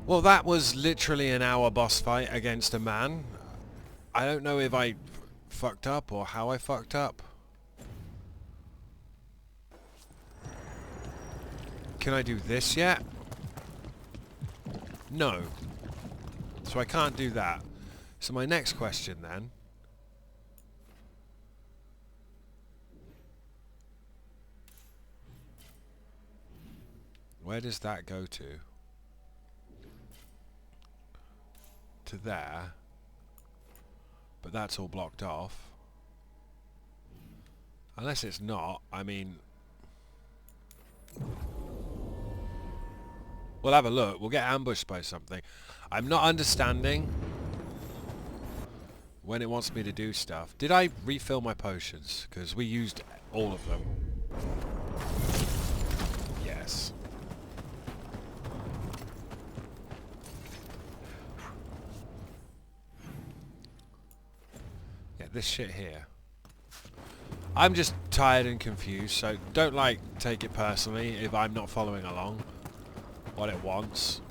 Well, that was literally an hour boss fight against a man. I don't know if I fucked up or how I fucked up. Can I do this yet? No. So I can't do that. So my next question then. Where does that go to? To there. But that's all blocked off. Unless it's not, I mean... We'll have a look. We'll get ambushed by something. I'm not understanding when it wants me to do stuff. Did I refill my potions? Because we used all of them. Yes. Yeah, this shit here. I'm just tired and confused, so don't, like, take it personally if I'm not following along what it wants.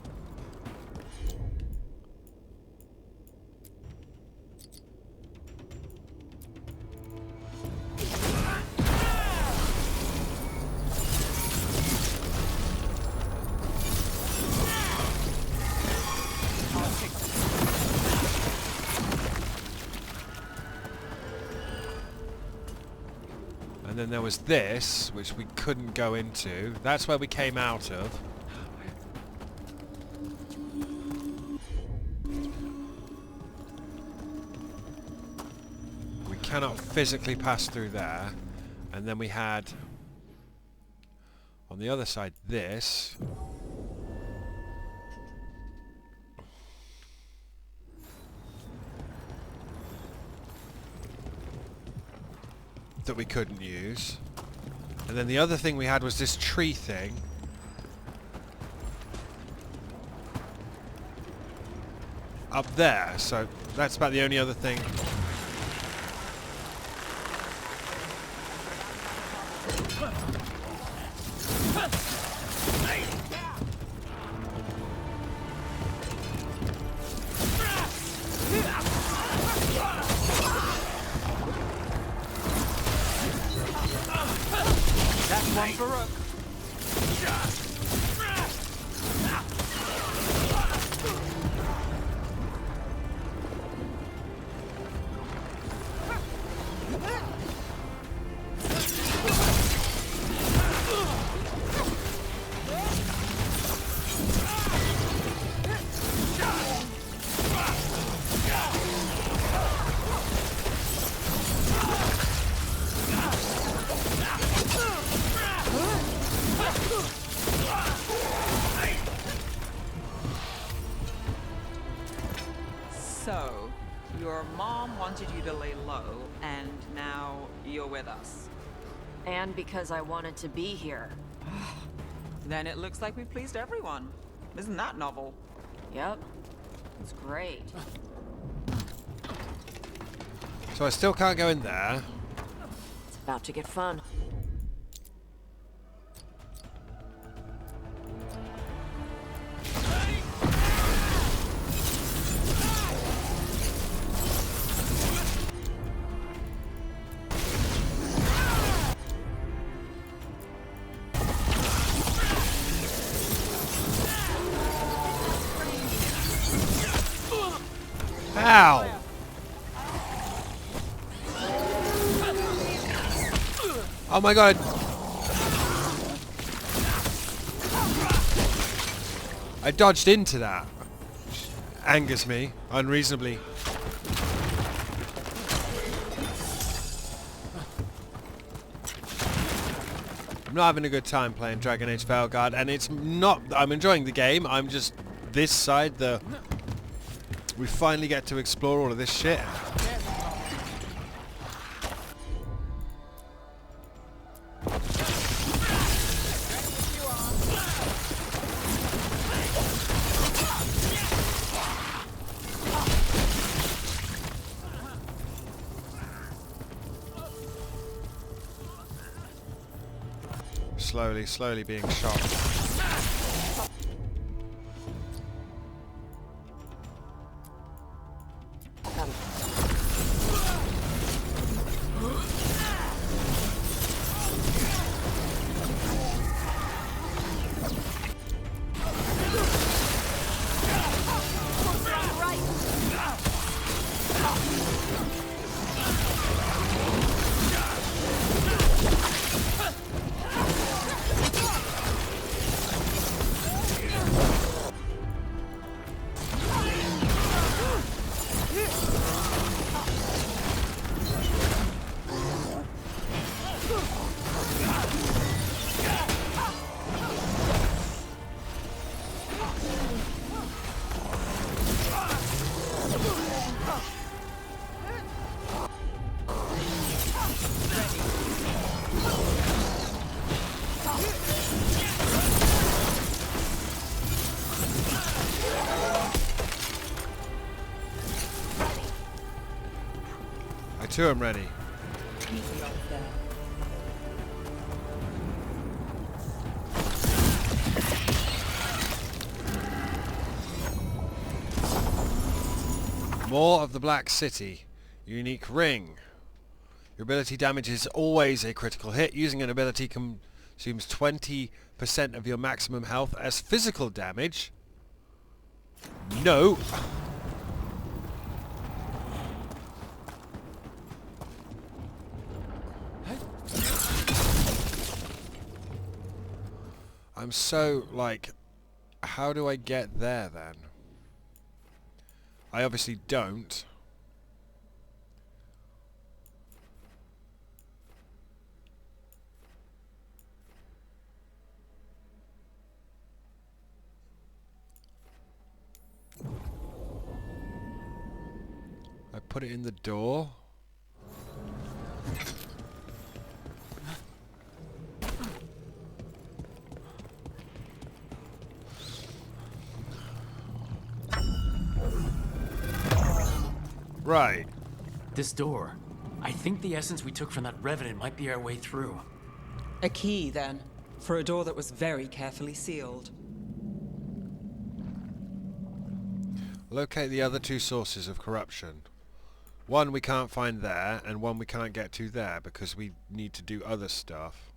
And then there was this, which we couldn't go into. That's where we came out of. We cannot physically pass through there. And then we had, on the other side, this. That we couldn't use. And then the other thing we had was this tree thing. Up there, so that's about the only other thing. That's one for Rook. So, your mom wanted you to lay low, and now you're with us. And because I wanted to be here. Then it looks like we pleased everyone. Isn't that novel? Yep. It's great. So I still can't go in there. It's about to get fun. Ow! Oh my god! I dodged into that. Which angers me unreasonably. I'm not having a good time playing Dragon Age Veilguard, and it's not... I'm enjoying the game, I'm just... This side, we finally get to explore all of this shit. Slowly being shot. Come. I too am ready. More of the Black City. Unique ring. Your ability damage is always a critical hit. Using an ability consumes 20% of your maximum health as physical damage. No. I'm so, like, how do I get there then? I obviously don't. I put it in the door. Right. This door. I think the essence we took from that revenant might be our way through. A key, then, for a door that was very carefully sealed. Locate the other two sources of corruption. One we can't find there, and one we can't get to there because we need to do other stuff.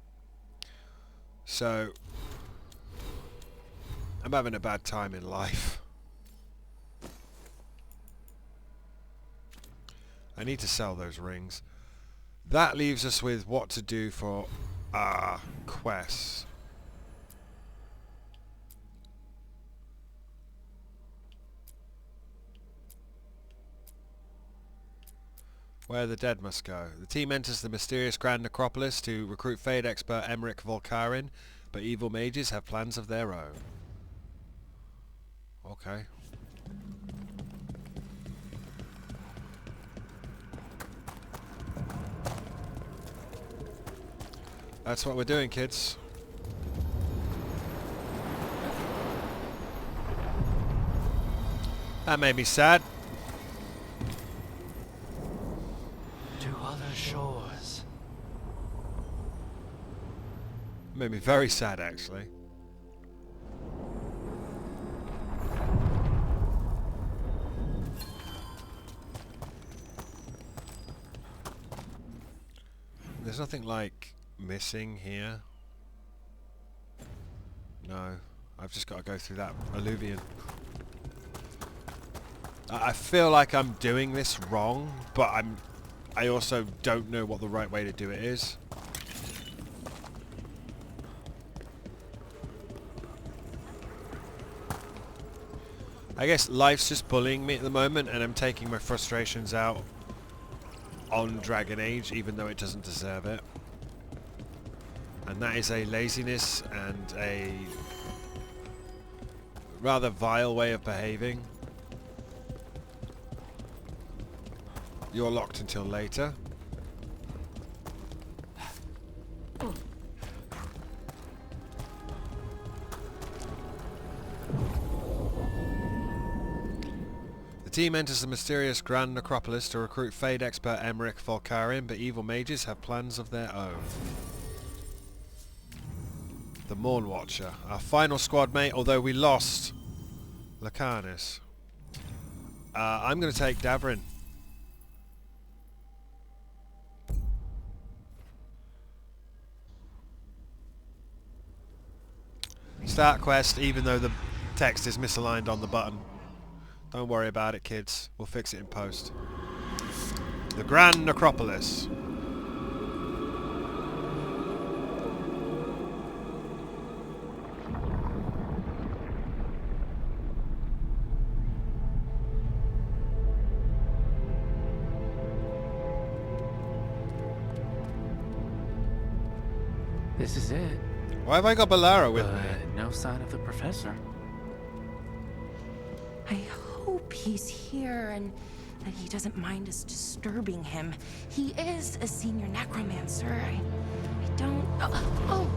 So, I'm having a bad time in life. I need to sell those rings. That leaves us with what to do for our quests. Where the dead must go. The team enters the mysterious Grand Necropolis to recruit Fade expert Emmerich Volkaren, but evil mages have plans of their own. Okay. That's what we're doing, kids. That made me sad. To other shores. Made me very sad, actually. There's nothing like missing here. No, I've just got to go through that Eluvian. I feel like I'm doing this wrong, but I also don't know what the right way to do it is. I guess life's just bullying me at the moment, and I'm taking my frustrations out on Dragon Age, even though it doesn't deserve it. And that is a laziness and a rather vile way of behaving. You're locked until later. The team enters the mysterious Grand Necropolis to recruit Fade expert Emmerich Volkaren, but evil mages have plans of their own. The Morn Watcher, our final squad mate, although we lost Lacanis. I'm going to take Davrin. Start quest, even though the text is misaligned on the button. Don't worry about it, kids. We'll fix it in post. The Grand Necropolis. This is it. Why have I got Balara with me? No sign of the professor. I hope he's here and that he doesn't mind us disturbing him. He is a senior necromancer. I don't... Oh!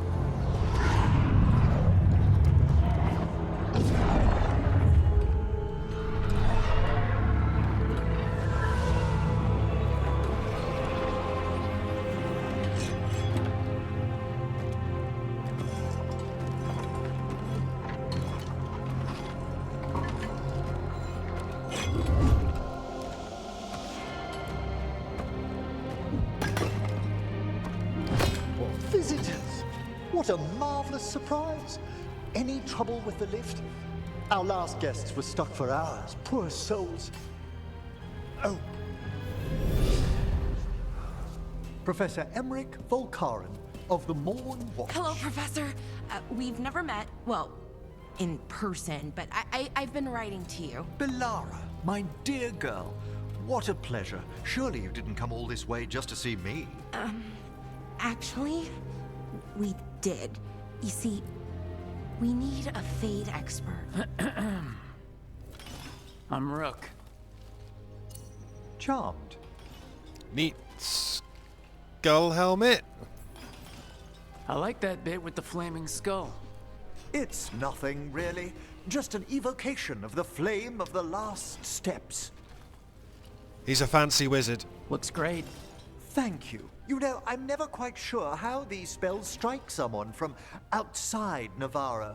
Visitors! What a marvelous surprise! Any trouble with the lift? Our last guests were stuck for hours. Poor souls. Oh. Professor Emmerich Volkaren of the Morn Watch. Hello, Professor. We've never met, well, in person, but I've been writing to you. Balara, my dear girl. What a pleasure. Surely you didn't come all this way just to see me. Actually, we did. You see, we need a Fade expert. I'm Rook. Charmed. Neat skull helmet. I like that bit with the flaming skull. It's nothing, really. Just an evocation of the flame of the last steps. He's a fancy wizard. Looks great. Thank you. You know, I'm never quite sure how these spells strike someone from outside Navarra.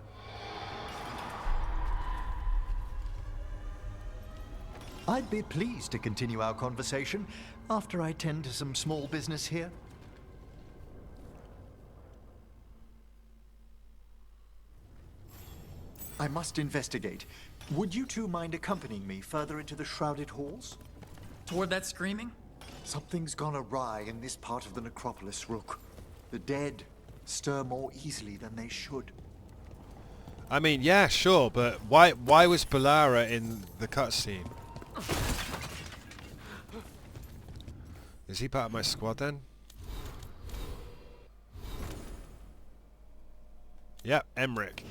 I'd be pleased to continue our conversation after I tend to some small business here. I must investigate. Would you two mind accompanying me further into the shrouded halls? Toward that screaming? Something's gone awry in this part of the necropolis, Rook. The dead stir more easily than they should. I mean, yeah, sure, but why was Balara in the cutscene? Is he part of my squad then? Yep, Emmerich.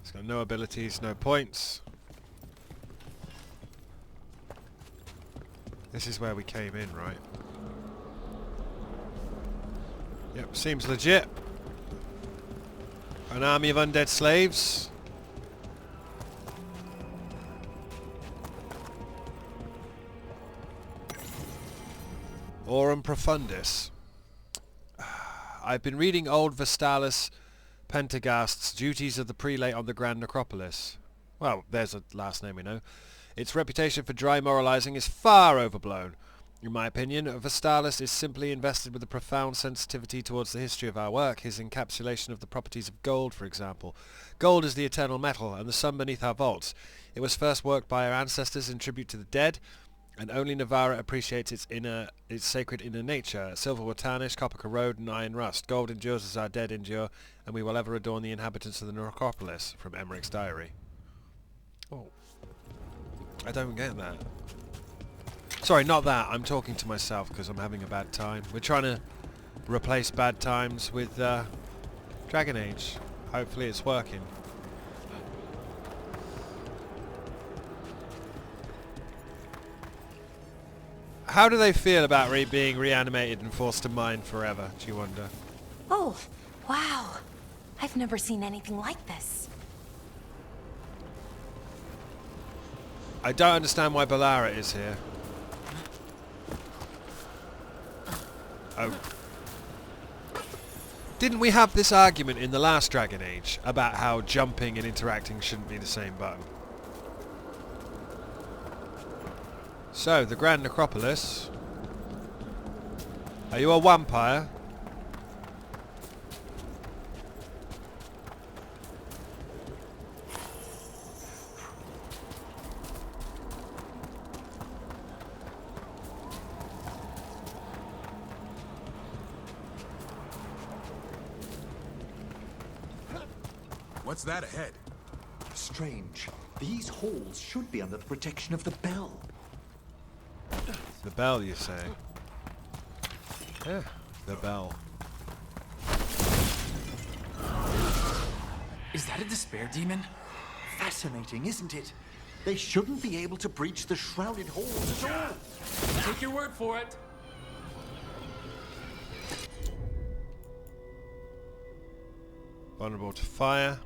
He's got no abilities, no points. This is where we came in, right? Yep, seems legit. An army of undead slaves. Aurum Profundis. I've been reading old Vestalis Pentagast's Duties of the Prelate on the Grand Necropolis. Well, there's a last name we know. Its reputation for dry moralizing is far overblown. In my opinion, Vestalis is simply invested with a profound sensitivity towards the history of our work, his encapsulation of the properties of gold, for example. Gold is the eternal metal, and the sun beneath our vaults. It was first worked by our ancestors in tribute to the dead, and only Navarra appreciates its sacred inner nature. Silver will tarnish, copper corrode, and iron rust. Gold endures as our dead endure, and we will ever adorn the inhabitants of the necropolis, from Emmerich's diary. Oh. I don't get that. Sorry, not that. I'm talking to myself because I'm having a bad time. We're trying to replace bad times with Dragon Age. Hopefully it's working. How do they feel about being reanimated and forced to mine forever, do you wonder? Oh, wow. I've never seen anything like this. I don't understand why Balara is here. Oh. Didn't we have this argument in the last Dragon Age about how jumping and interacting shouldn't be the same button? So, the Grand Necropolis. Are you a vampire? What's that ahead? Strange. These halls should be under the protection of the bell. The bell, you say? Yeah, the bell. Is that a despair demon? Fascinating, isn't it? They shouldn't be able to breach the shrouded halls at all. Take your word for it. Vulnerable to fire.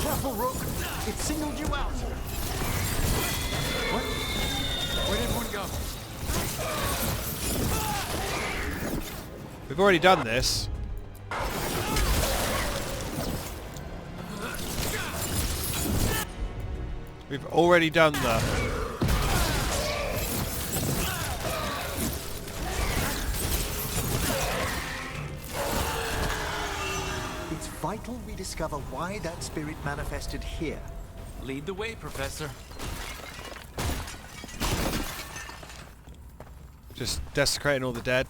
Careful, Rook. It signaled you out. What? Where'd everyone go? We've already done this. We've already done the... It's vital we discover why that spirit manifested here. Lead the way, Professor. Just desecrating all the dead.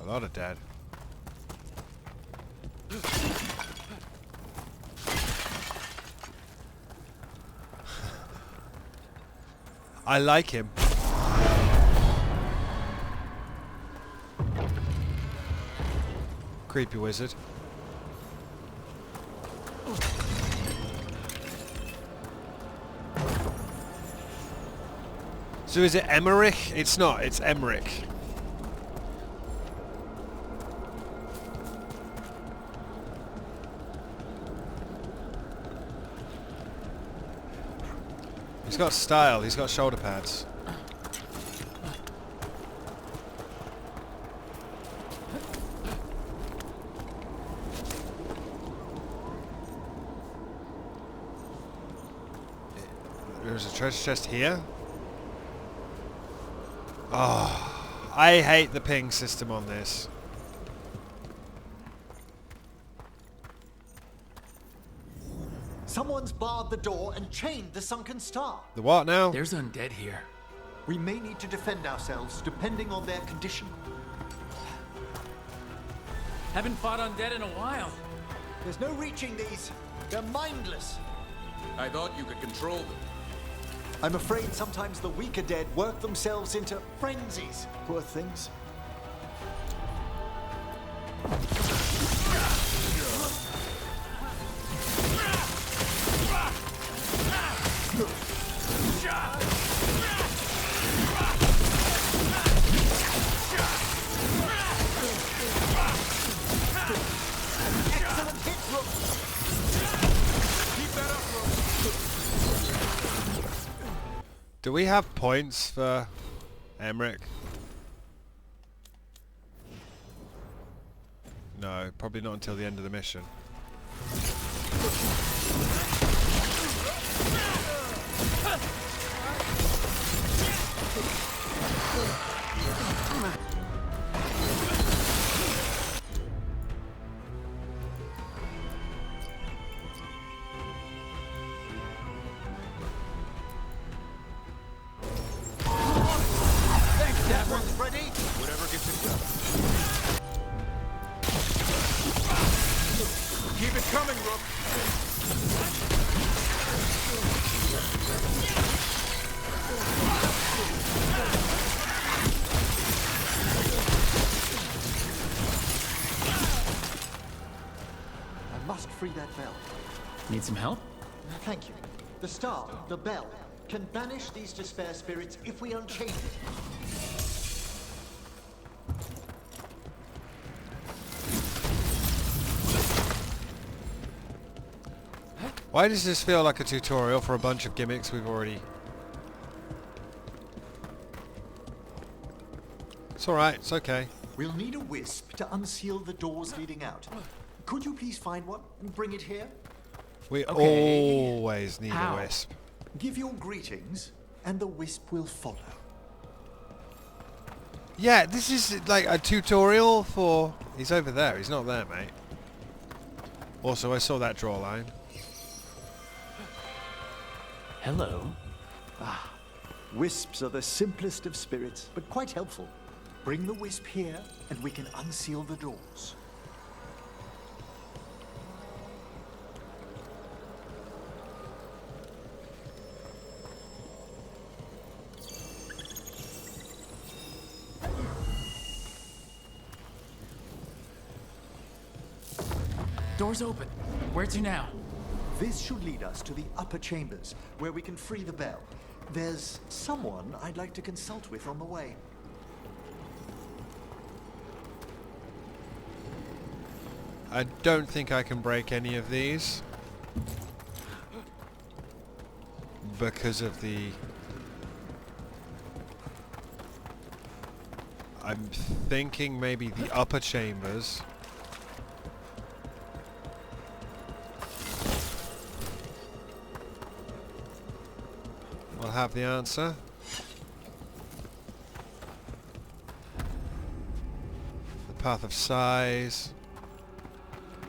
A lot of dead. I like him. Creepy wizard. So is it Emmerich? It's not, it's Emmerich. He's got style, he's got shoulder pads. There's a treasure chest here. Oh, I hate the ping system on this. Someone's barred the door and chained the sunken star. The what now? There's undead here. We may need to defend ourselves depending on their condition. Haven't fought undead in a while. There's no reaching these. They're mindless. I thought you could control them. I'm afraid sometimes the weaker dead work themselves into frenzies. Poor things. Excellent hit, Rook. Keep that up, Rook. Do we have points for Emmerich? No, probably not until the end of the mission. Everyone's ready? Whatever gets it done. Keep it coming, Rook. I must free that bell. Need some help? Thank you. The star, the bell, can banish these despair spirits if we unchain it. Why does this feel like a tutorial for a bunch of gimmicks we've already... It's alright, it's okay. We'll need a wisp to unseal the doors leading out. Could you please find one and bring it here? We Okay. always need How? a wisp. Give your greetings, and the wisp will follow. Yeah, this is like a tutorial for... He's over there, he's not there, mate. Also, I saw that draw line. Hello. Wisps are the simplest of spirits, but quite helpful. Bring the wisp here, and we can unseal the doors. Door's open. Where to now? This should lead us to the upper chambers, where we can free the bell. There's someone I'd like to consult with on the way. I don't think I can break any of these. Because of the... I'm thinking maybe the upper chambers. We'll have the answer. The path of size.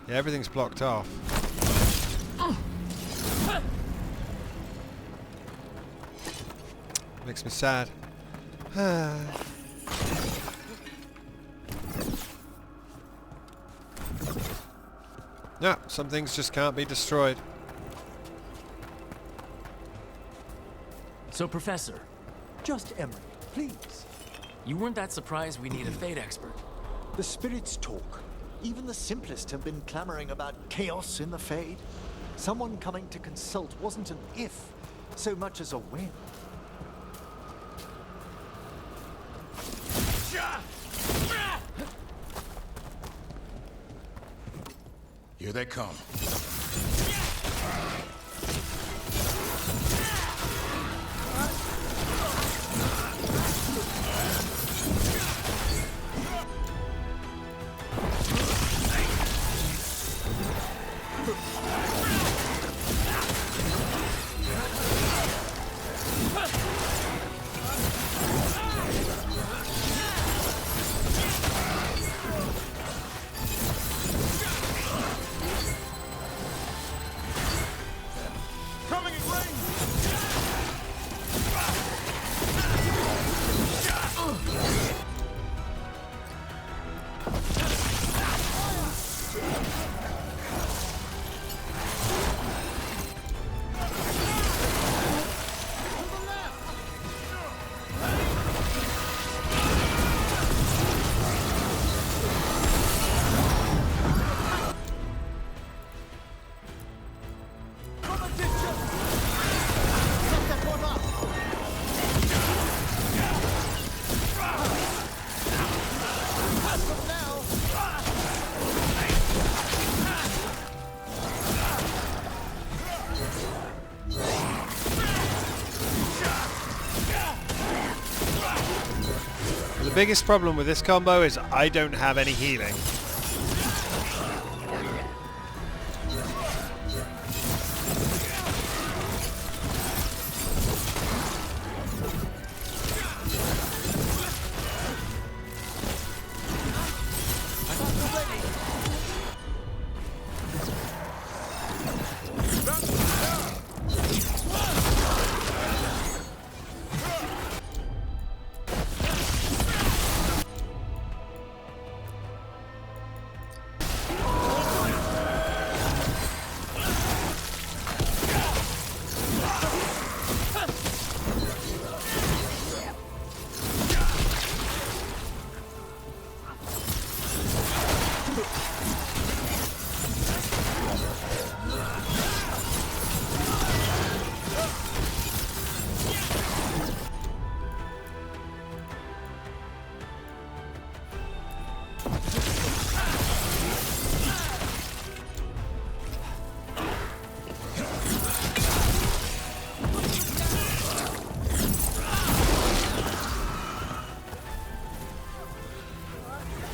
Yeah, everything's blocked off. Makes me sad. No, some things just can't be destroyed. So, Professor, Just Emery, please. you weren't that surprised we need a fate expert. The spirits talk. Even the simplest have been clamoring about chaos in the Fade. Someone coming to consult wasn't an if, so much as a when. Here they come. Coming in range! The biggest problem with this combo is I don't have any healing.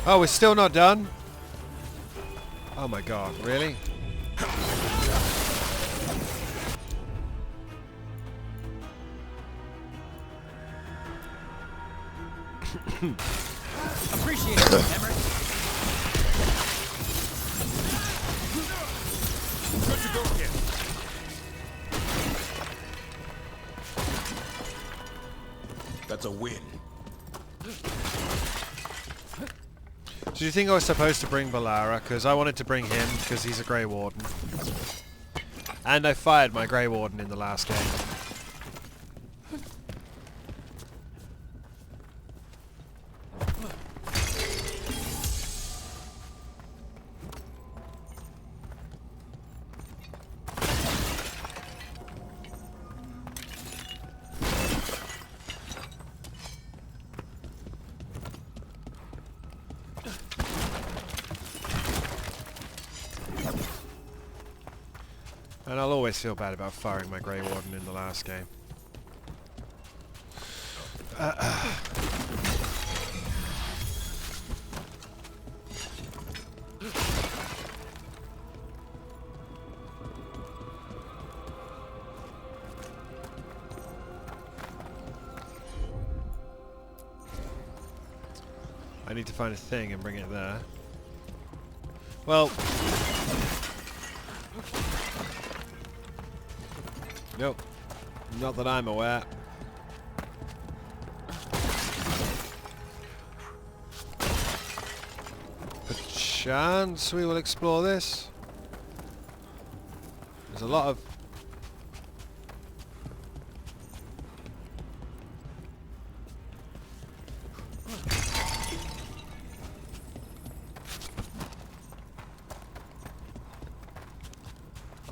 Oh, we're still not done? Oh my god, really? Appreciate it, Emmerich. Good to go again. That's a win. Do you think I was supposed to bring Valara? Because I wanted to bring him because he's a Grey Warden. And I fired my Grey Warden in the last game. And I'll always feel bad about firing my Grey Warden in the last game. I need to find a thing and bring it there. Well... Nope. Not that I'm aware. Perchance we will explore this. There's a lot of...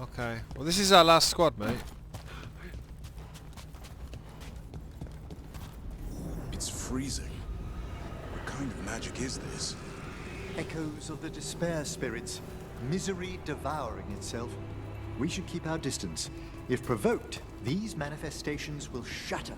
Okay. Well, this is our last squad, mate. Freezing. What kind of magic is this? Echoes of the despair spirits, misery devouring itself. We should keep our distance. If provoked, these manifestations will shatter.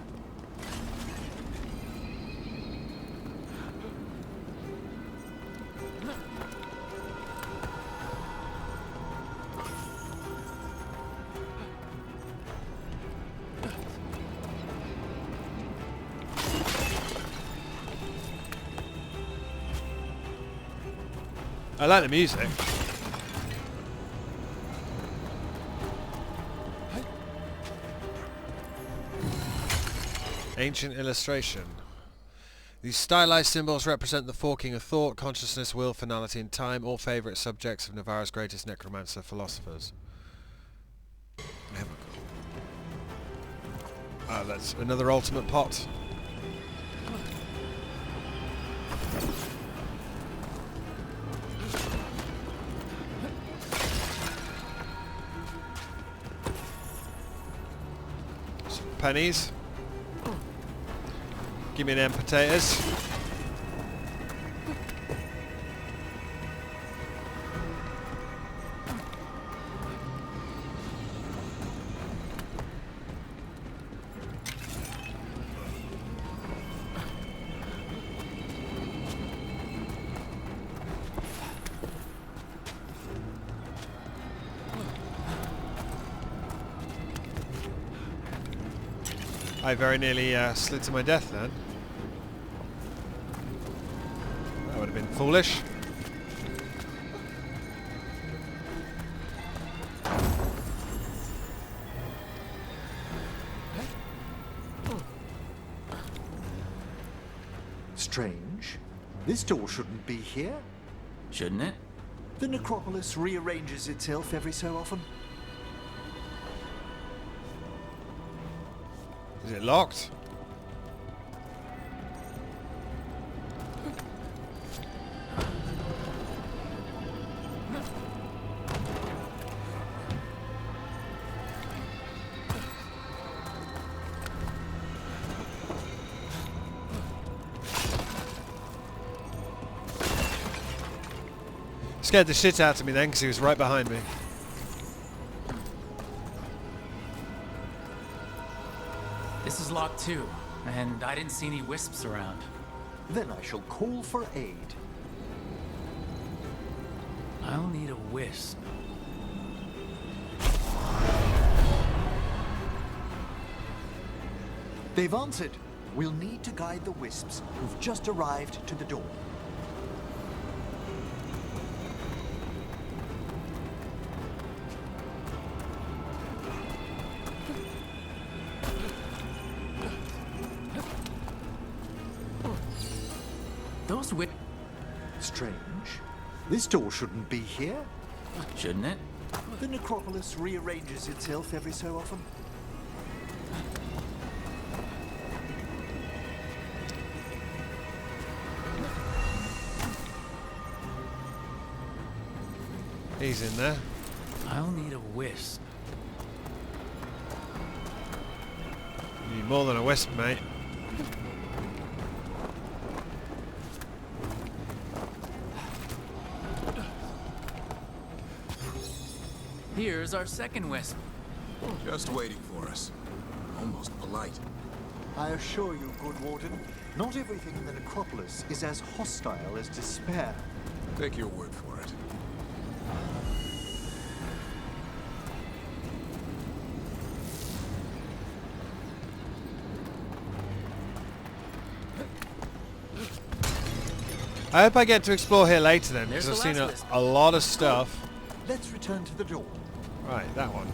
I like the music. Ancient illustration. These stylized symbols represent the forking of thought, consciousness, will, finality, and time, all favourite subjects of Navarra's greatest necromancer philosophers. Oh, that's another ultimate pot. Pennies. Give me them potatoes. I very nearly slid to my death then. That would have been foolish. Strange. This door shouldn't be here. Shouldn't it? The necropolis rearranges itself every so often. Is it locked? Scared the shit out of me then because he was right behind me. This is locked too, and I didn't see any wisps around. Then I shall call for aid. I'll need a wisp. They've answered. We'll need to guide the wisps who've just arrived to the door. Those Strange. This door shouldn't be here. shouldn't it? The necropolis rearranges itself every so often. He's in there. I'll need a wisp. You need more than a wisp, mate. Here's our second wisp. Just waiting for us. Almost polite. I assure you, good warden, not everything in the necropolis is as hostile as despair. Take your word for it. I hope I get to explore here later then, because There's I've the seen last wisp. a lot of stuff. Let's return to the door. Right, that one.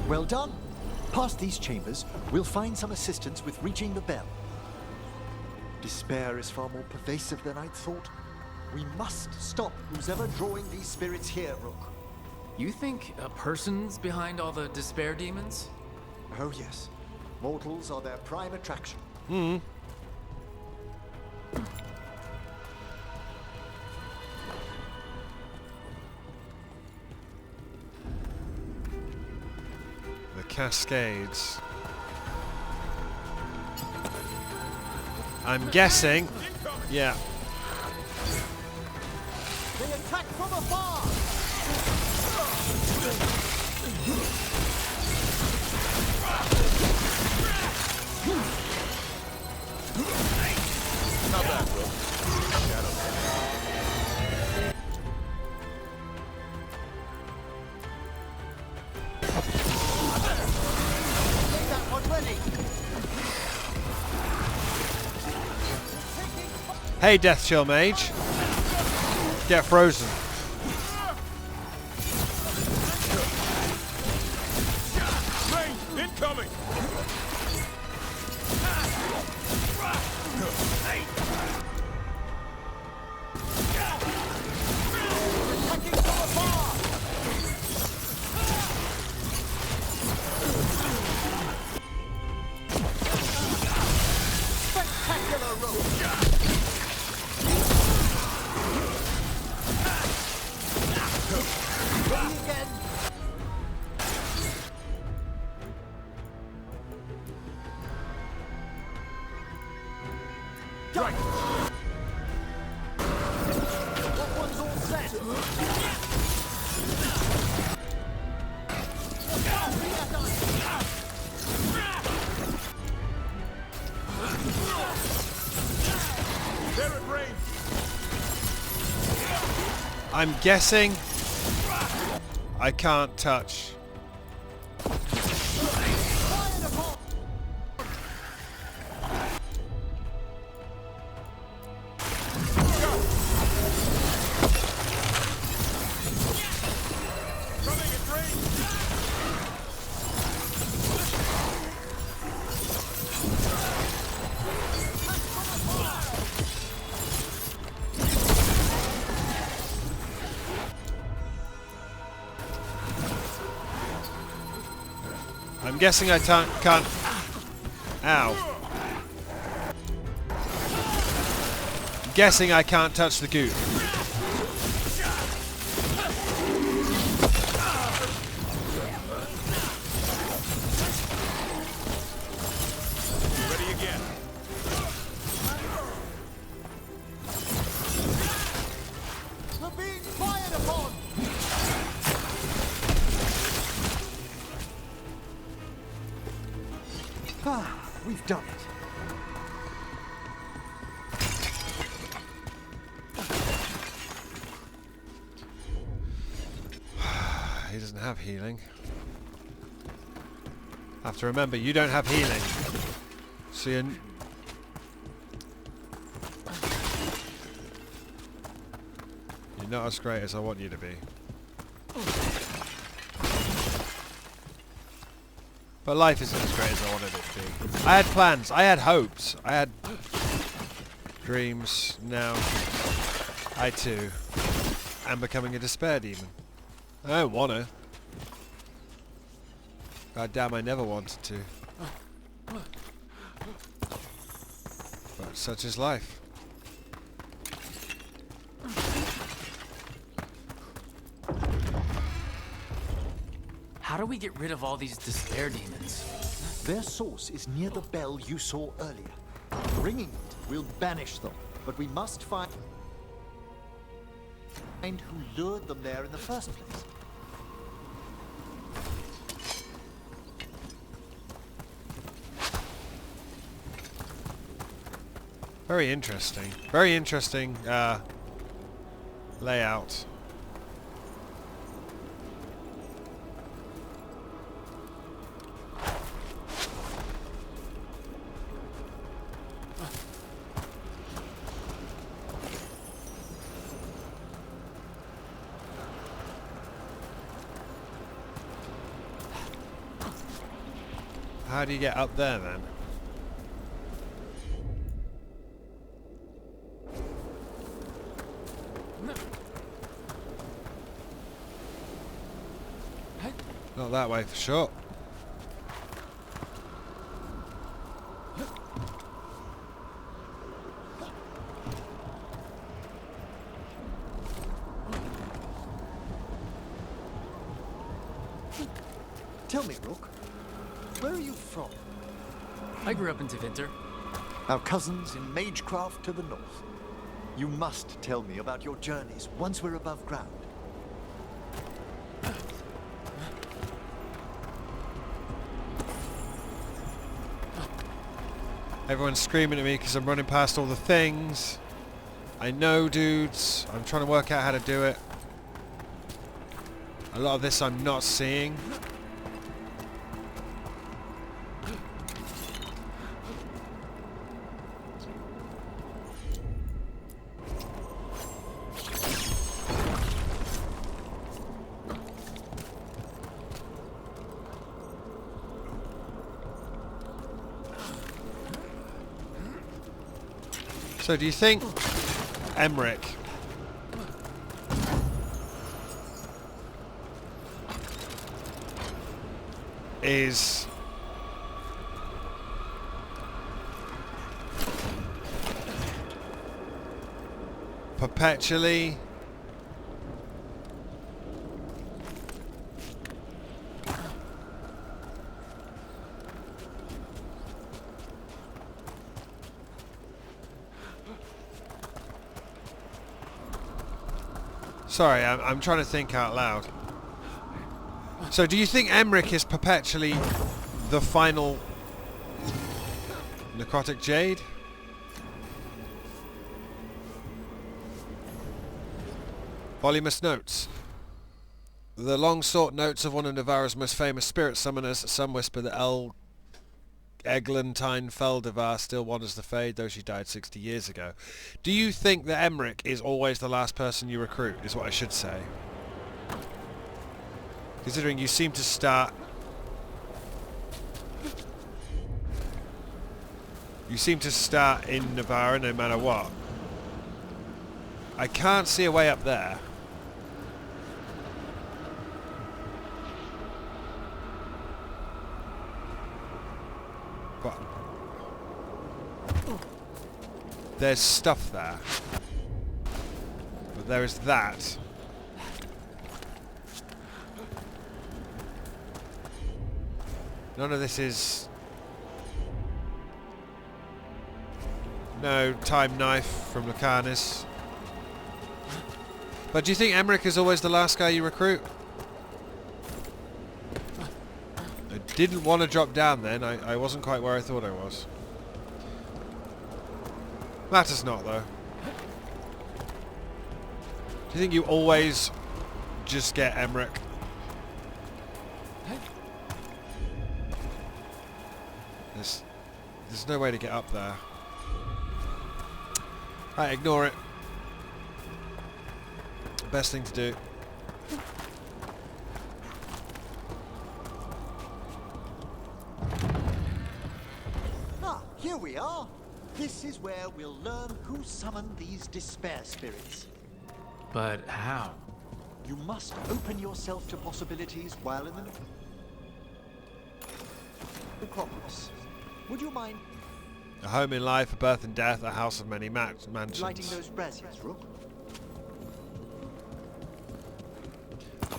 Well done. Past these chambers, we'll find some assistance with reaching the bell. Despair is far more pervasive than I'd thought. We must stop who's ever drawing these spirits here, Rook. You think a person's behind all the despair demons? Oh yes. Mortals are their prime attraction. The cascades. I'm guessing. Yeah. They attack from afar! Not bad, Rook. Take that one ready! Hey, Death Chill Mage. Get frozen. Range incoming! Spectacular Rook! Ready again! Right! That one's all set! They're at range! I'm guessing I can't touch. Coming at range! I'm guessing I can't. Ow. I'm guessing I can't touch the goop. Ready again. We're being fired upon! Ah, we've done it. He doesn't have healing. I have to remember, you don't have healing. So you're... You're not as great as I want you to be. But life isn't as great as I wanted it to be. I had plans. I had hopes. I had dreams. Now, I too am becoming a despair demon. I don't want to. God damn, I never wanted to. But such is life. How do we get rid of all these despair demons? Their source is near the bell you saw earlier. Ringing it will banish them, but we must find who lured them there in the first place. Very interesting. Very interesting layout. How do you get up there then? Not that way for sure. Tell me, Rook, where are you from? I grew up in Tevinter. Our cousins in Magecraft to the north. You must tell me about your journeys once we're above ground. Everyone's screaming at me because I'm running past all the things. I know, dudes. I'm trying to work out how to do it. A lot of this I'm not seeing. So do you think Emmerich is perpetually Sorry, I'm trying to think out loud. So do you think Emmerich is perpetually the final necrotic jade? Voluminous notes. The long-sought notes of one of Navarra's most famous spirit summoners. Some whisper that Eglantine Feldevar still wanders the Fade, though she died 60 years ago. Do you think that Emmerich is always the last person you recruit, is what I should say? Considering you seem to start... You seem to start in Navarra no matter what. I can't see a way up there. But there's stuff there. But there is that. None of this is... No time knife from Lucanis. But do you think Emmerich is always the last guy you recruit? I didn't want to drop down then. I wasn't quite where I thought I was. Matters not though. Do you think you always just get Emmerich? There's no way to get up there. Right, ignore it. Best thing to do. Ah, here we are. This is where we'll learn who summoned these despair spirits. But how? You must open yourself to possibilities while in the necropolis. Would you mind A home in life, a birth and death, a house of many mansions. lighting those braziers, Rook?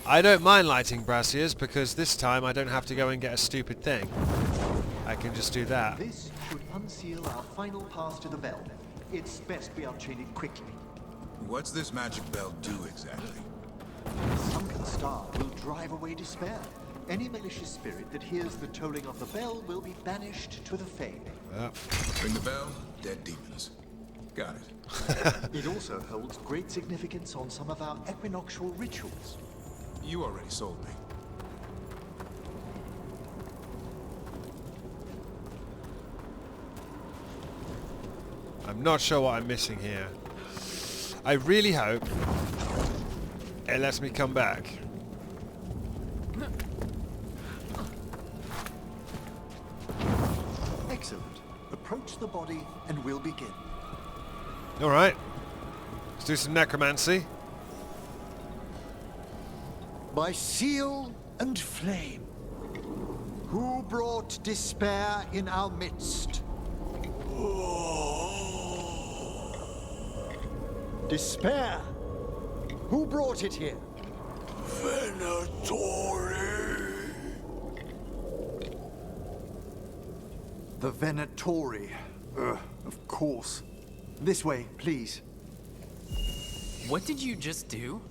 I don't mind lighting braziers because this time I don't have to go and get a stupid thing. I can just do that. This should unseal our final pass to the bell. It's best we unchain it quickly. What's this magic bell do exactly? The sunken star will drive away despair. Any malicious spirit that hears the tolling of the bell will be banished to the Fade. Ring the bell, dead demons. Got it. It also holds great significance on some of our equinoctial rituals. You already sold me. I'm not sure what I'm missing here. I really hope it lets me come back. Excellent. Approach the body and we'll begin. Alright. Let's do some necromancy. By seal and flame, who brought despair in our midst? Despair? Who brought it here? The Venatori. Of course. This way, please. What did you just do?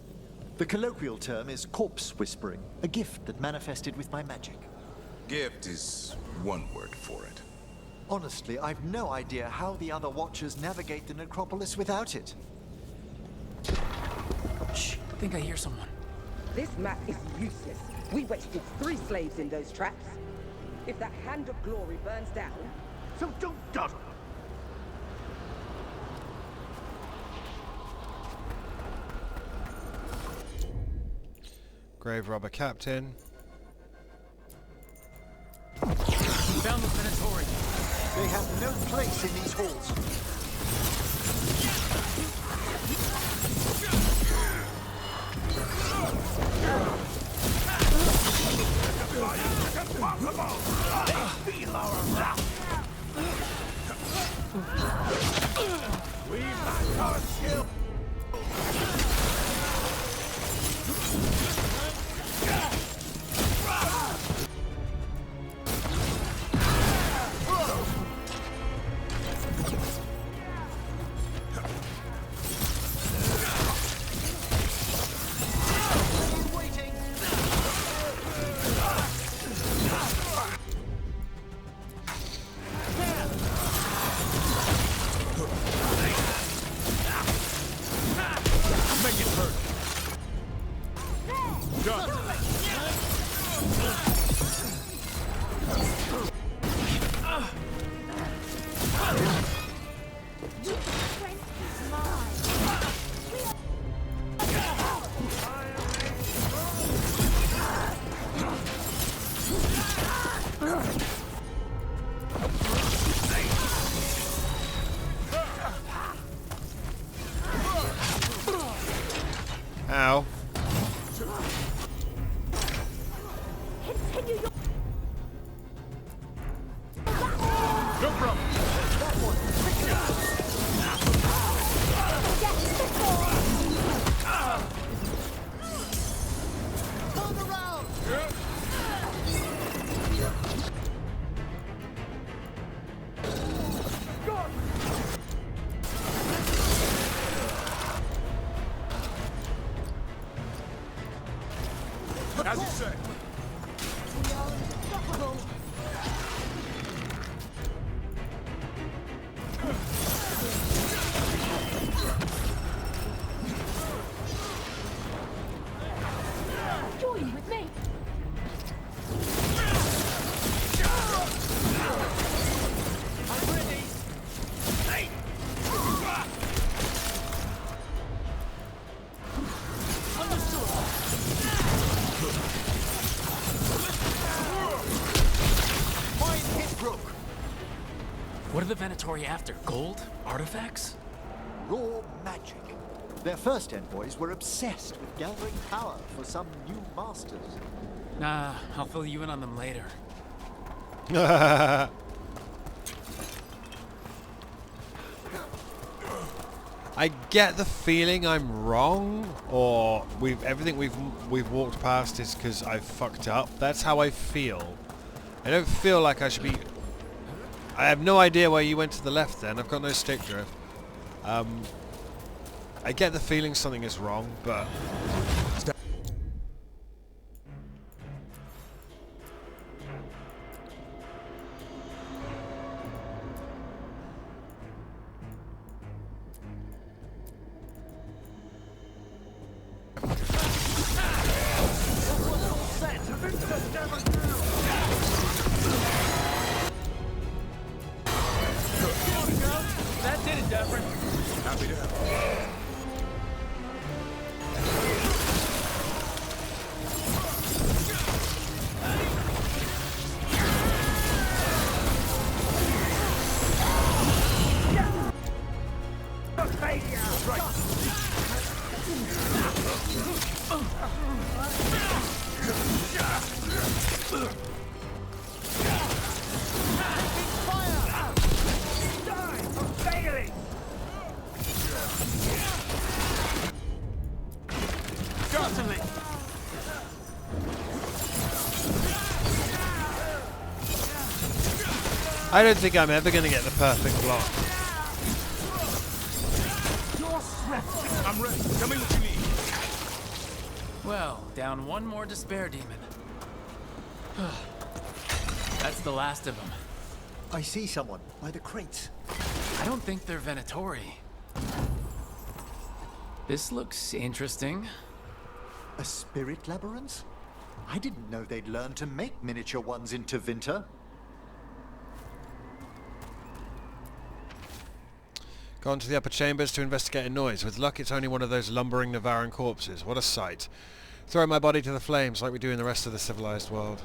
The colloquial term is corpse whispering, a gift that manifested with my magic. Gift is one word for it. Honestly, I've no idea how the other Watchers navigate the necropolis without it. Shh, I think I hear someone. This map is useless. We wasted 3 slaves in those traps. If that Hand of Glory burns down, So don't dawdle. Grave robber captain. Found the Venatori. They have no place in these halls. Ow. No problem. As you say. Join with me. What are the Venatori after? Gold? Artifacts? Raw magic. Their first envoys were obsessed with gathering power for some new masters. Nah, I'll fill you in on them later. I get the feeling I'm wrong, or everything we've walked past is because I've fucked up. That's how I feel. I don't feel like I should be. I have no idea why you went to the left. Then I've got no stick drift. I get the feeling something is wrong, but. That did it, Duffer. Happy to help. I don't think I'm ever going to get the perfect block. I'm ready. Tell me what you need. Well, down one more despair demon. That's the last of them. I see someone by the crates. I don't think they're Venatori. This looks interesting. A spirit labyrinth? I didn't know they'd learn to make miniature ones in Tevinter. Gone to the upper chambers to investigate a noise. With luck, it's only one of those lumbering Navaran corpses. What a sight. Throw my body to the flames like we do in the rest of the civilized world.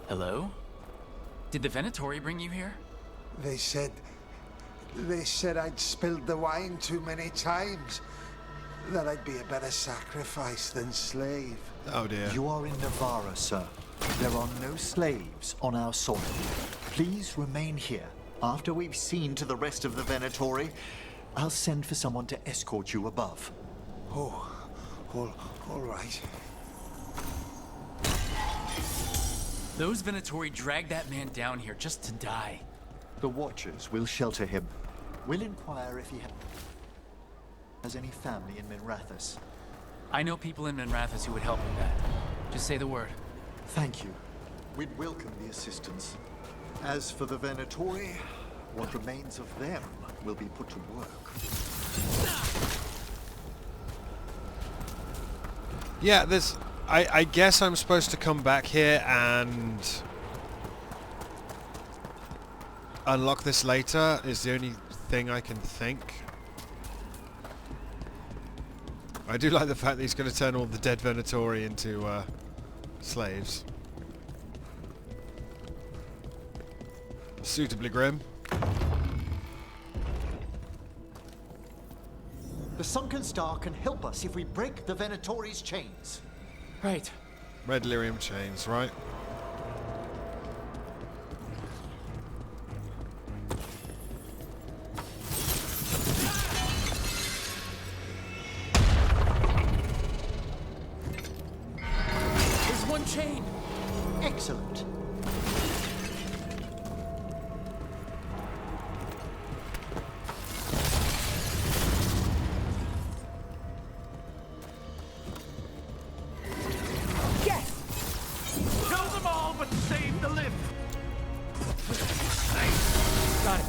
Hello? Did the Venatori bring you here? They said I'd spilled the wine too many times. That I'd be a better sacrifice than slave. Oh dear. You are in Navarra, sir. There are no slaves on our soil. Please remain here. After we've seen to the rest of the Venatori, I'll send for someone to escort you above. Oh, all right. Those Venatori dragged that man down here just to die. The Watchers will shelter him. We'll inquire if he has any family in Minrathous. I know people in Minrathous who would help with that. Just say the word. Thank you. We'd welcome the assistance. As for the Venatori, what remains of them will be put to work. Yeah, there's... I guess I'm supposed to come back here and unlock this later, is the only thing I can think. I do like the fact that he's going to turn all the dead Venatori into slaves. Suitably grim. The Sunken Star can help us if we break the Venatori's chains. Right. Red lyrium chains, right? There's one chain. Excellent. Got it.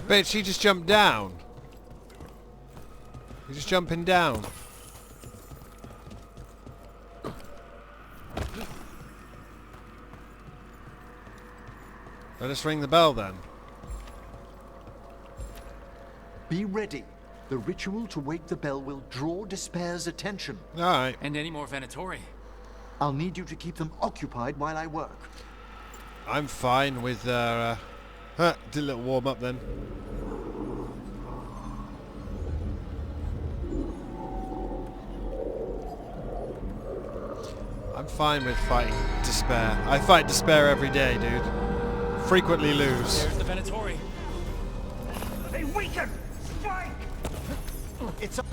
Bitch, he just jumped down. He's just jumping down. Let us ring the bell then. Be ready. The ritual to wake the bell will draw Despair's attention. Alright. And any more Venatori? I'll need you to keep them occupied while I work. I'm fine with did a little warm up then. I'm fine with fighting despair. I fight despair every day, dude. Frequently lose. There's the Venatori. They weaken! Strike! It's a...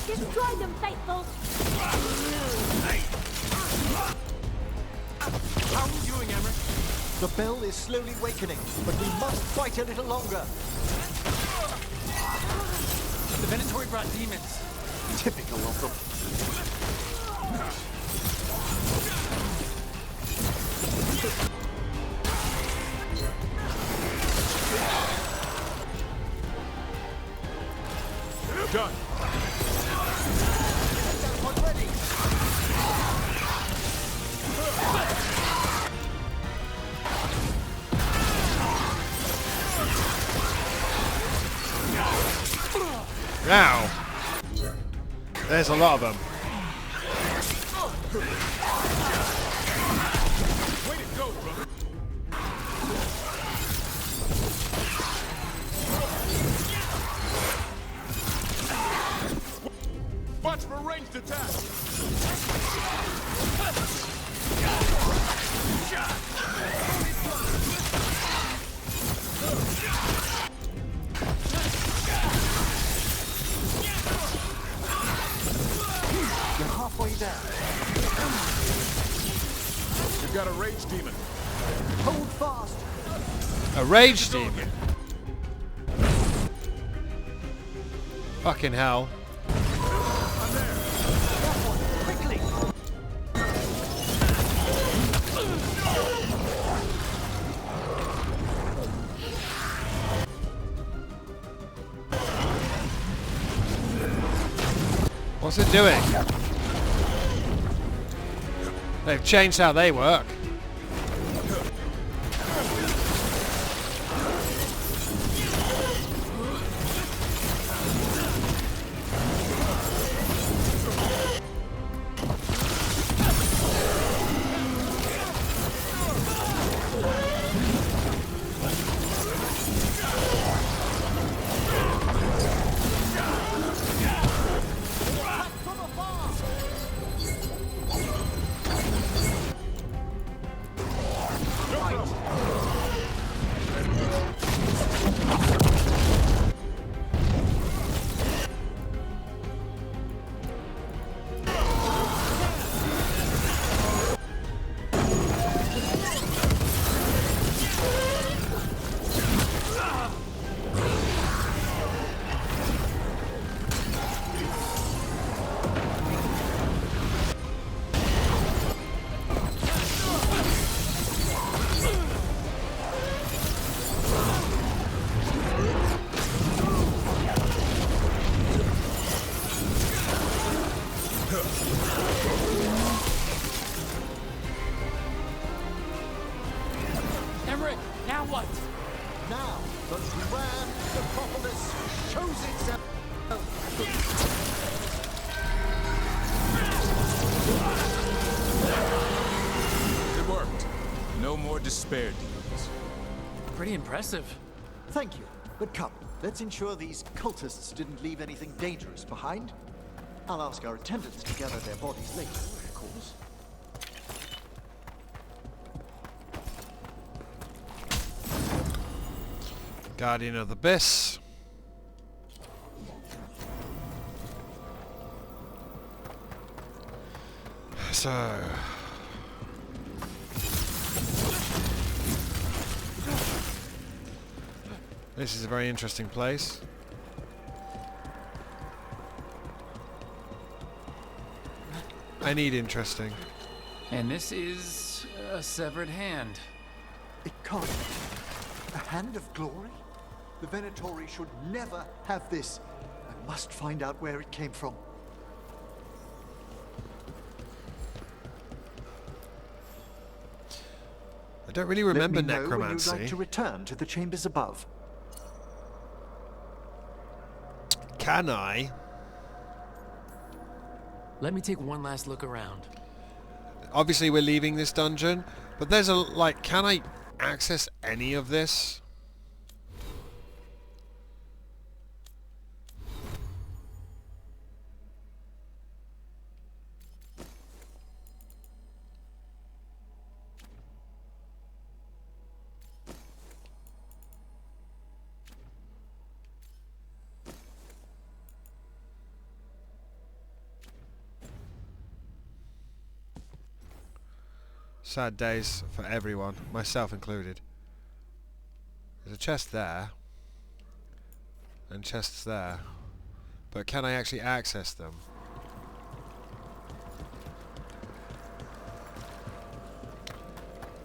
Destroy them, faithful! How are we doing, Emmerich? The bell is slowly wakening, but we must fight a little longer. The Venatori brought demons. Typical of them. Done. Now, there's a lot of them. Way to go, brother. Watch for ranged attack. You're halfway there. We've got a rage demon. Hold fast. A rage demon. Fucking hell. Quickly. What's it doing? They've changed how they work. Emmerich, now what? Now, the Zuran Necropolis shows itself. It worked. No more despair demons. Pretty impressive. Thank you. But come, let's ensure these cultists didn't leave anything dangerous behind. I'll ask our attendants to gather their bodies later, of course. Guardian of the Abyss. So, This is a very interesting place. I need interesting. And this is a severed hand. It can't be. A hand of glory? The Venatori should never have this. I must find out where it came from. I don't really remember Let me know necromancy. when you'd like to return to the chambers above. Can I? Let me take one last look around. Obviously we're leaving this dungeon, but there's a, like, can I access any of this? Sad days for everyone, myself included. There's a chest there. And chests there. But can I actually access them?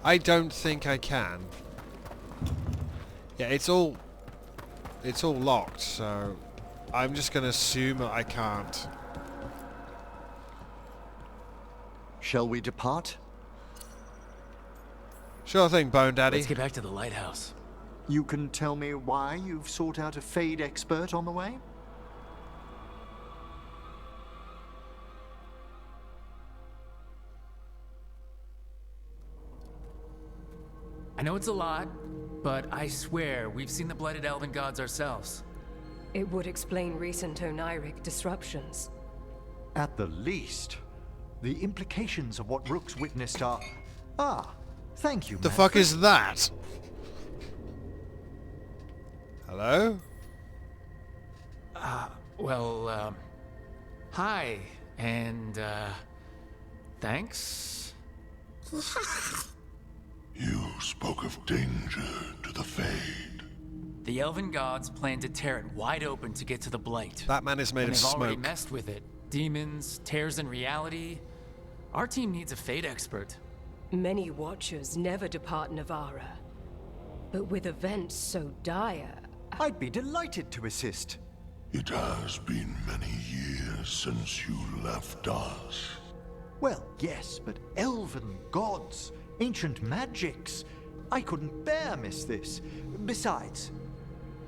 I don't think I can. Yeah, it's all locked, so I'm just gonna assume that I can't. Shall we depart? Sure thing, Bone Daddy. Let's get back to the lighthouse. You can tell me why you've sought out a Fade expert on the way? I know it's a lot, but I swear we've seen the blighted elven gods ourselves. It would explain recent Oniric disruptions. At the least, the implications of what Rook's witnessed are... Ah, thank you, The Manfred. fuck is that? Hello? Hi, and, thanks? You spoke of danger to the Fade. The elven gods plan to tear it wide open to get to the blight. That man is made And of they've already smoke. messed with it. Demons, tears in reality. Our team needs a Fade expert. Many Watchers never depart Navarra. But with events so dire... I'd be delighted to assist. It has been many years since you left us. Well, yes, but elven gods, ancient magics. I couldn't bear miss this. Besides,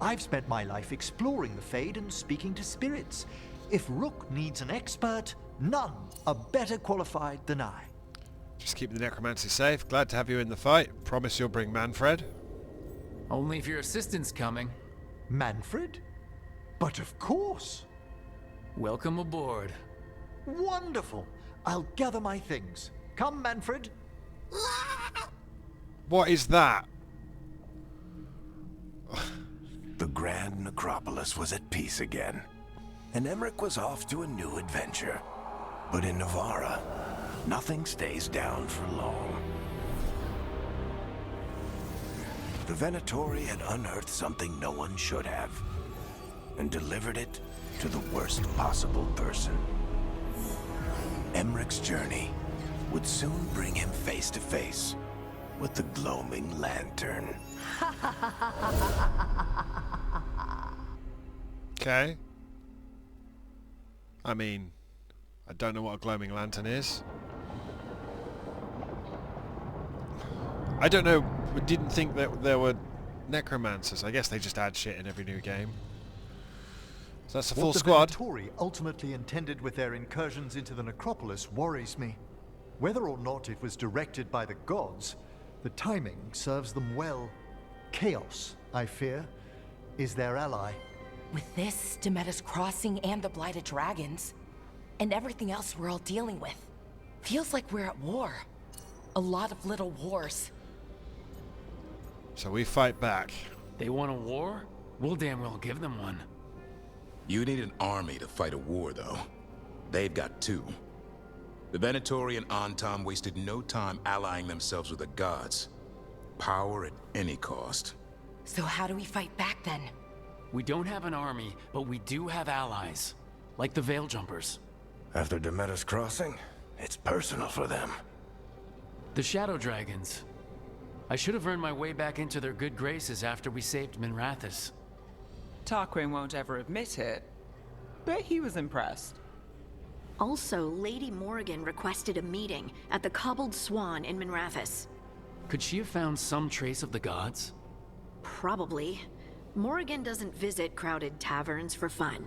I've spent my life exploring the Fade and speaking to spirits. If Rook needs an expert, none are better qualified than I. Just keep the necromancy safe. Glad to have you in the fight. Promise you'll bring Manfred. Only if your assistant's coming. Manfred? But of course. Welcome aboard. Wonderful. I'll gather my things. Come, Manfred. What is that? The Grand Necropolis was at peace again, and Emmerich was off to a new adventure. But in Navarra, nothing stays down for long. The Venatori had unearthed something no one should have, and delivered it to the worst possible person. Emmerich's journey would soon bring him face to face with the gloaming lantern. Okay. I mean, I don't know what a gloaming lantern is. I don't know. We didn't think that there were necromancers. I guess they just add shit in every new game. So that's a full squad. What the Venatori ultimately intended with their incursions into the necropolis worries me. Whether or not it was directed by the gods, the timing serves them well. Chaos, I fear, is their ally. With this, Demeter's Crossing and the Blighted Dragons, and everything else we're all dealing with, feels like we're at war. A lot of little wars. So we fight back. They want a war? We'll damn well give them one. You need an army to fight a war, though. They've got two. The Venatori and Antam wasted no time allying themselves with the gods. Power at any cost. So how do we fight back then? We don't have an army, but we do have allies. Like the Veil Jumpers. After Demeter's crossing, it's personal for them. The Shadow Dragons. I should have earned my way back into their good graces after we saved Minrathous. Tarquin won't ever admit it, but he was impressed. Also, Lady Morrigan requested a meeting at the Cobbled Swan in Minrathous. Could she have found some trace of the gods? Probably. Morrigan doesn't visit crowded taverns for fun.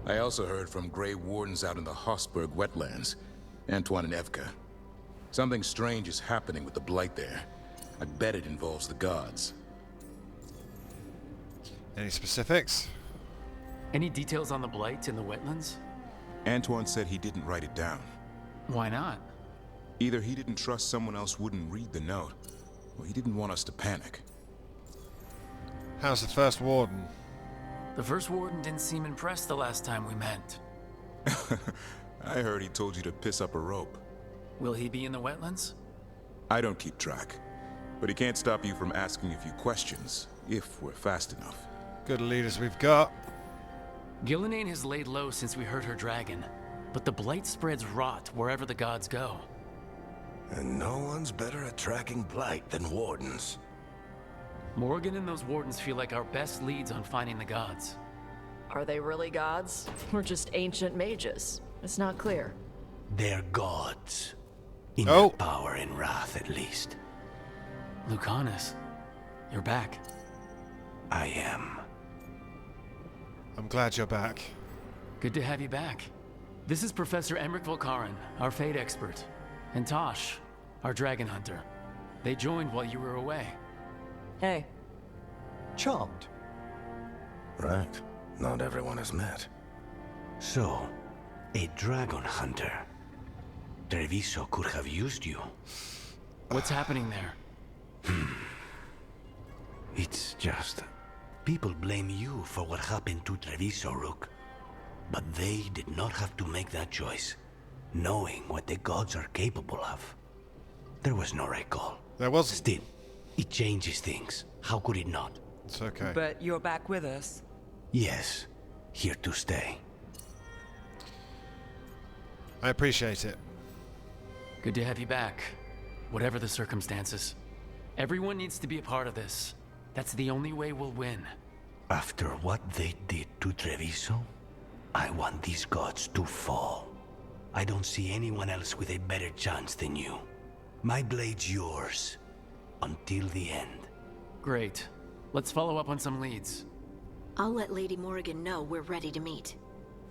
I also heard from Grey Wardens out in the Hossberg wetlands, Antoine and Evka. Something strange is happening with the Blight there. I bet it involves the gods. Any specifics? Any details on the Blight in the wetlands? Antoine said he didn't write it down. Why not? Either he didn't trust someone else wouldn't read the note, or he didn't want us to panic. How's the First Warden? The First Warden didn't seem impressed the last time we met. I heard he told you to piss up a rope. Will he be in the wetlands? I don't keep track, but he can't stop you from asking a few questions, if we're fast enough. Good leaders we've got. Gillenane has laid low since we hurt her dragon, but the Blight spreads rot wherever the gods go. And no one's better at tracking Blight than Wardens. Morgan and those Wardens feel like our best leads on finding the gods. Are they really gods? Or just ancient mages? It's not clear. They're gods. In their power and wrath, at least. Lucanus, you're back. I am. I'm glad you're back. Good to have you back. This is Professor Emmerich Volkaren, our Fate expert, and Tosh, our dragon hunter. They joined while you were away. Hey. Charmed. Right. Not everyone has met. So, a dragon hunter. Treviso could have used you. What's happening there? It's just... people blame you for what happened to Treviso, Rook. But they did not have to make that choice, knowing what the gods are capable of. There was no recall. There was. Still, it changes things. How could it not? It's okay. But you're back with us. Yes, here to stay. I appreciate it. Good to have you back, whatever the circumstances. Everyone needs to be a part of this. That's the only way we'll win. After what they did to Treviso, I want these gods to fall. I don't see anyone else with a better chance than you. My blade's yours, until the end. Great. Let's follow up on some leads. I'll let Lady Morrigan know we're ready to meet.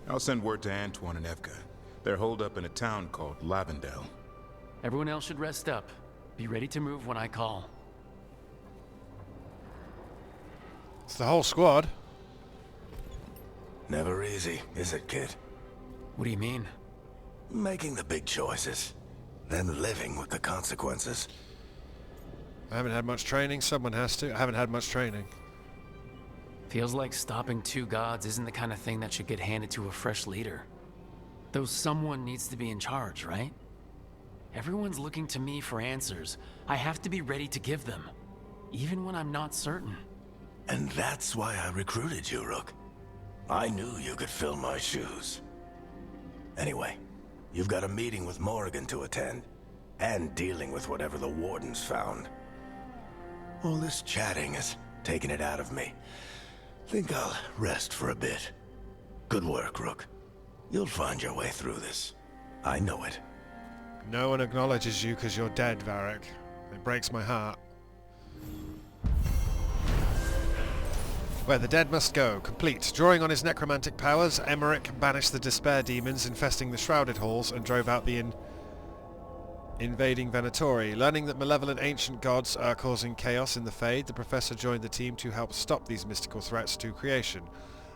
I'll send word to Antoine and Evka. They're holed up in a town called Lavendel. Everyone else should rest up. Be ready to move when I call. It's the whole squad. Never easy, is it, kid? What do you mean? Making the big choices, then living with the consequences. I haven't had much training. Someone has to. I haven't had much training. Feels like stopping two gods isn't the kind of thing that should get handed to a fresh leader. Though someone needs to be in charge, right? Everyone's looking to me for answers. I have to be ready to give them, even when I'm not certain. And that's why I recruited you, Rook. I knew you could fill my shoes. Anyway, you've got a meeting with Morrigan to attend, and dealing with whatever the Wardens found. All this chatting is taking it out of me. Think I'll rest for a bit. Good work, Rook. You'll find your way through this. I know it. No one acknowledges you because you're dead, Varric. It breaks my heart. Where the dead must go. Complete. Drawing on his necromantic powers, Emmerich banished the despair demons infesting the shrouded halls and drove out the invading Venatori. Learning that malevolent ancient gods are causing chaos in the Fade, the Professor joined the team to help stop these mystical threats to creation.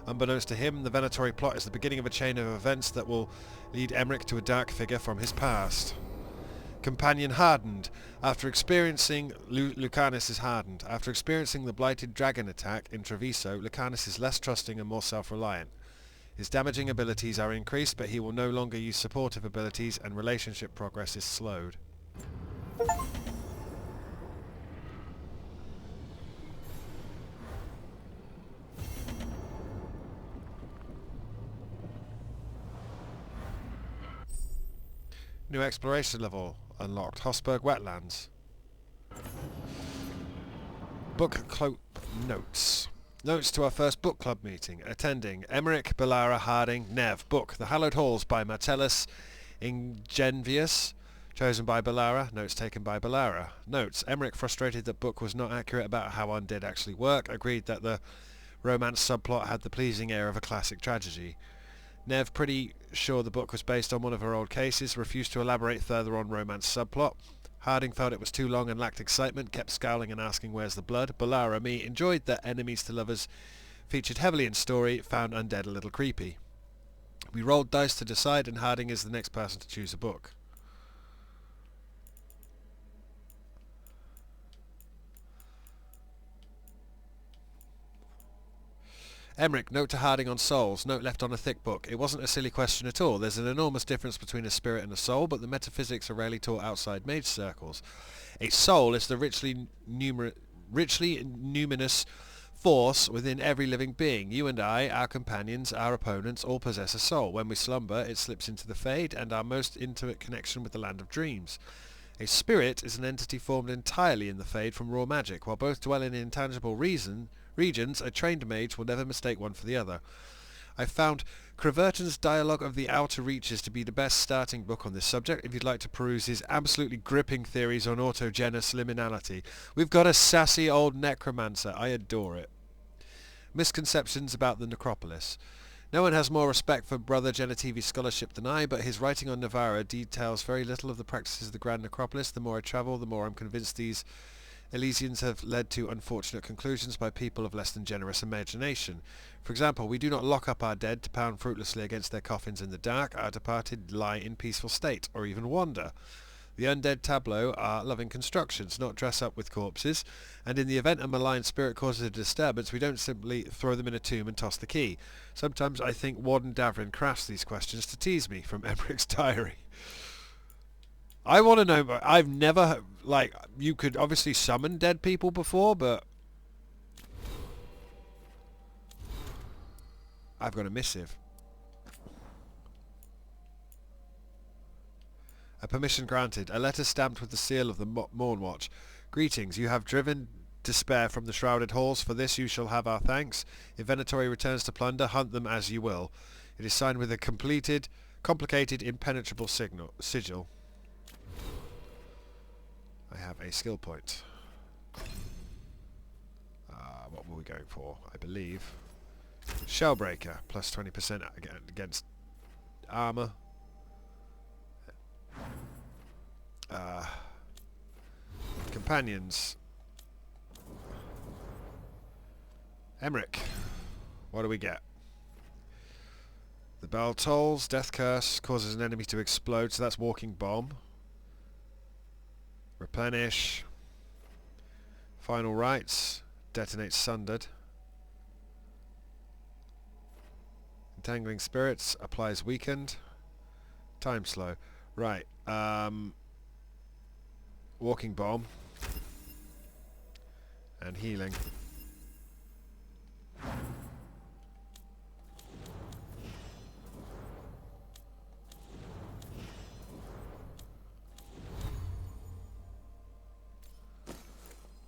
Unbeknownst to him, the Venatori plot is the beginning of a chain of events that will lead Emmerich to a dark figure from his past. Companion hardened. After experiencing... Lucanus is hardened. After experiencing the blighted dragon attack in Treviso, Lucanus is less trusting and more self-reliant. His damaging abilities are increased, but he will no longer use supportive abilities and relationship progress is slowed. New exploration level unlocked. Hosberg Wetlands. Book club notes. Notes to our first book club meeting. Attending Emmerich, Bellara, Harding, Nev. Book The Hallowed Halls by Martellus Ingenvius. Chosen by Bellara. Notes taken by Bellara. Notes. Emmerich, frustrated that book was not accurate about how undead actually work, agreed that the romance subplot had the pleasing air of a classic tragedy. Nev, pretty sure the book was based on one of her old cases, refused to elaborate further on romance subplot. Harding felt it was too long and lacked excitement, kept scowling and asking where's the blood. Bellara, me, enjoyed that enemies to lovers featured heavily in story, found undead a little creepy. We rolled dice to decide, and Harding is the next person to choose a book. Emmerich, note to Harding on souls, note left on a thick book. It wasn't a silly question at all. There's an enormous difference between a spirit and a soul, but the metaphysics are rarely taught outside mage circles. A soul is the richly numinous force within every living being. You and I, our companions, our opponents, all possess a soul. When we slumber, it slips into the fade and our most intimate connection with the land of dreams. A spirit is an entity formed entirely in the fade from raw magic. While both dwell in intangible regions, a trained mage will never mistake one for the other. I found Creverton's Dialogue of the Outer Reaches to be the best starting book on this subject if you'd like to peruse his absolutely gripping theories on autogenous liminality. We've got a sassy old necromancer. I adore it. Misconceptions about the necropolis. No one has more respect for Brother Genitivi's scholarship than I, but his writing on Navarra details very little of the practices of the Grand Necropolis. The more I travel, the more I'm convinced these Elysians have led to unfortunate conclusions by people of less than generous imagination. For example, we do not lock up our dead to pound fruitlessly against their coffins in the dark. Our departed lie in peaceful state, or even wander. The undead tableau are loving constructions, not dress up with corpses, and in the event a malign spirit causes a disturbance, we don't simply throw them in a tomb and toss the key. Sometimes I think Warden Davrin crafts these questions to tease me, from Emmerich's diary. I want to know, I've never, like, you could obviously summon dead people before, but I've got a missive. A permission granted. A letter stamped with the seal of the Mornwatch. Greetings. You have driven despair from the shrouded halls. For this you shall have our thanks. If Venatori returns to plunder, hunt them as you will. It is signed with a complicated, impenetrable sigil. I have a skill point. What were we going for? I believe Shellbreaker, plus 20% against armor. Companions. Emmerich, what do we get? The bell tolls. Death curse causes an enemy to explode, so that's walking bomb. Replenish. Final rites. Detonates sundered. Entangling spirits applies weakened. Time slow. Right. Walking bomb. And healing.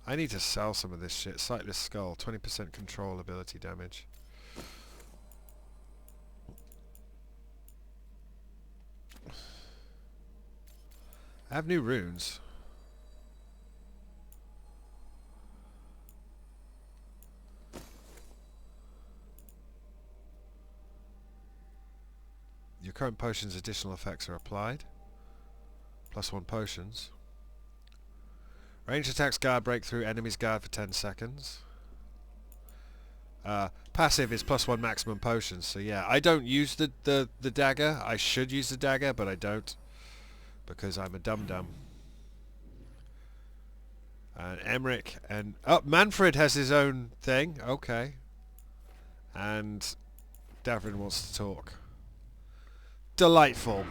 I need to sell some of this shit. Sightless Skull, 20% control ability damage. I have new runes. Your current potion's additional effects are applied. +1 potions. Ranged attacks guard breakthrough, enemies guard for 10 seconds. Passive is +1 maximum potions, so yeah. I don't use the dagger. I should use the dagger, but I don't. Because I'm a dum-dum. And Emmerich and... Oh, Manfred has his own thing. Okay. And Davrin wants to talk. Delightful.